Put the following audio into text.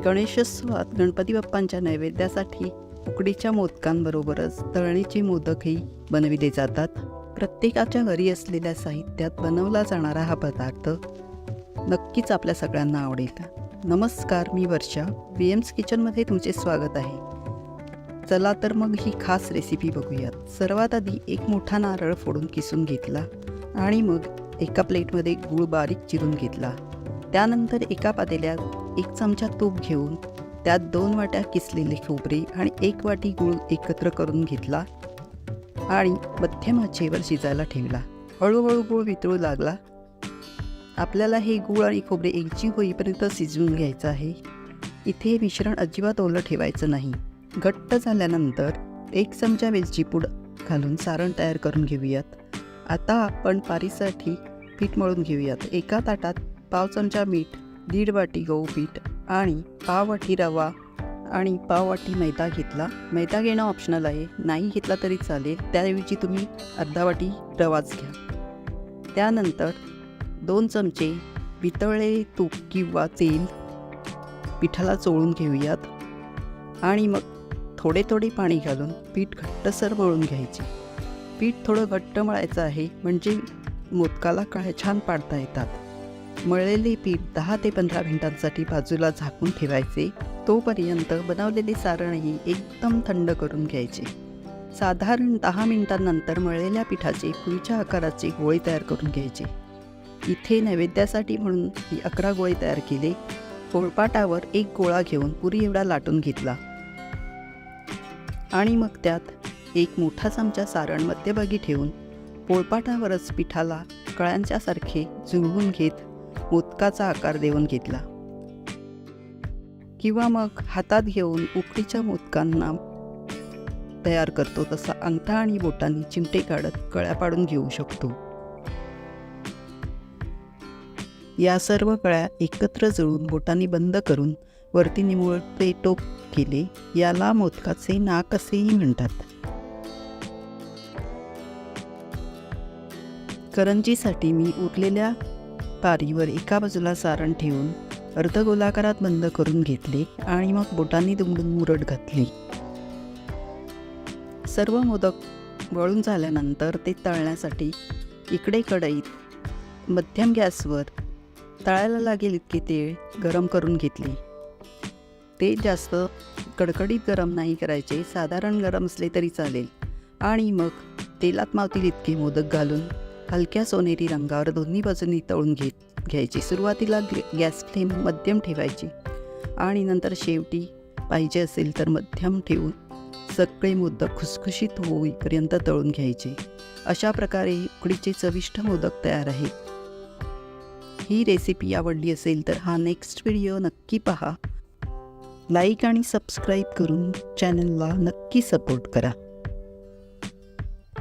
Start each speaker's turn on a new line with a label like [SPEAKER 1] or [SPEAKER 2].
[SPEAKER 1] गणेशोत्सवात गणपती बाप्पांच्या नैवेद्यासाठी उकडीच्या मोदकांबरोबरच तळणीचे मोदकही बनविले जातात. प्रत्येकाच्या घरी असलेल्या साहित्यात बनवला जाणारा हा पदार्थ नक्कीच आपल्या सगळ्यांना आवडेल. नमस्कार, मी वर्षा. BM's किचनमध्ये तुमचे स्वागत आहे. चला तर मग ही खास रेसिपी बघूयात. सर्वात आधी एक मोठा नारळ फोडून किसून घेतला आणि मग एका प्लेटमध्ये गूळ बारीक चिरून घेतला. त्यानंतर एका पातेल्यात 1 चमचा तूप घेऊन त्यात 2 वाट्या किसलेले खोबरे आणि 1 वाटी गूळ एकत्र करून घेतला आणि मध्यम आचेवर शिजायला ठेवला. हळूहळू गूळ वितळू लागला. आपल्याला हे गूळ आणि खोबरे एकजीव होईपर्यंत शिजवून घ्यायचं आहे. इथे हे मिश्रण अजिबात ओलं ठेवायचं नाही. घट्ट झाल्यानंतर 1 चमचा वेलची पूड घालून सारण तयार करून घेऊयात. आता आपण पारीसाठी पीठ मळून घेऊयात. एका ताटात पाव चमचा मीठ, 1.5 वाटी गहू पीठ आणि पाव वाटी रवा आणि पाव वाटी मैदा घेतला. मैदा घेणं ऑप्शनल आहे, नाही घेतला तरी चालेल. त्याऐवजी तुम्ही अर्धा वाटी रवाच घ्या. त्यानंतर 2 चमचे वितळलेले तूप किंवा तेल पिठाला चोळून घेऊयात आणि मग थोडे थोडे पाणी घालून पीठ घट्टसर मळून घ्यायचे. पीठ थोडं घट्ट मळायचं आहे म्हणजे मोदकाला कळ्या छान पाडता येतात. मळलेले पीठ 10 ते 15 मिनिटांसाठी बाजूला झाकून ठेवायचे. तोपर्यंत बनवलेले सारणही एकदम थंड करून घ्यायचे. साधारण 10 मिनिटांनंतर मळलेल्या पिठाचे पुरीच्या आकाराचे गोळे तयार करून घ्यायचे. इथे नैवेद्यासाठी म्हणून 11 गोळे तयार केले. पोळपाटावर 1 गोळा घेऊन पुरी एवढा लाटून घेतला आणि मग त्यात 1 मोठा चमचा सारण मध्यभागी ठेवून पोळपाटावरच पिठाला कळ्यांच्यासारखे जुळवून घेत मोदकाचा आकार देऊन घेतला. किंवा मग हातात घेऊन उकडीच्या मोदकांना तयार करतो तसा अंगठा आणि बोटांनी चिमटे काढत कळ्या पाडून घेऊ शकतो. या सर्व कळ्या एकत्र जुळवून बोटांनी बंद करून वरती निमुळते टोक केले. याला मोदकाचे नाक असेही म्हणतात. करंजीसाठी मी उरलेल्या पारीवर एका बाजूला सारण ठेवून अर्धगोलाकारात बंद करून घेतले आणि मग बोटांनी दुमडून मुरड घातली. सर्व मोदक वळून झाल्यानंतर ते तळण्यासाठी इकडे कढईत मध्यम गॅसवर तळायला लागेल इतके तेल गरम करून घेतले. ते जास्त कडकडीत गरम नाही करायचे, साधारण गरम असले तरी चालेल. आणि मग तेलात मावतील इतके मोदक घालून हलक्या सोनेरी रंगावर दोन्ही बाजूंनी तळून घ्यायची. सुरुवातीला गॅस फ्लेम मध्यम ठेवायची आणि नंतर शेवटी पाहिजे असेल तर मध्यम ठेवून सगळे मोदक खुसखुशीत होईपर्यंत तळून घ्यायचे. अशा प्रकारे उकडीचे चविष्ट मोदक तयार आहेत. ही रेसिपी आवडली असेल तर हा नेक्स्ट व्हिडिओ नक्की पहा. लाईक आणि सबस्क्राईब करून चॅनलला नक्की सपोर्ट करा.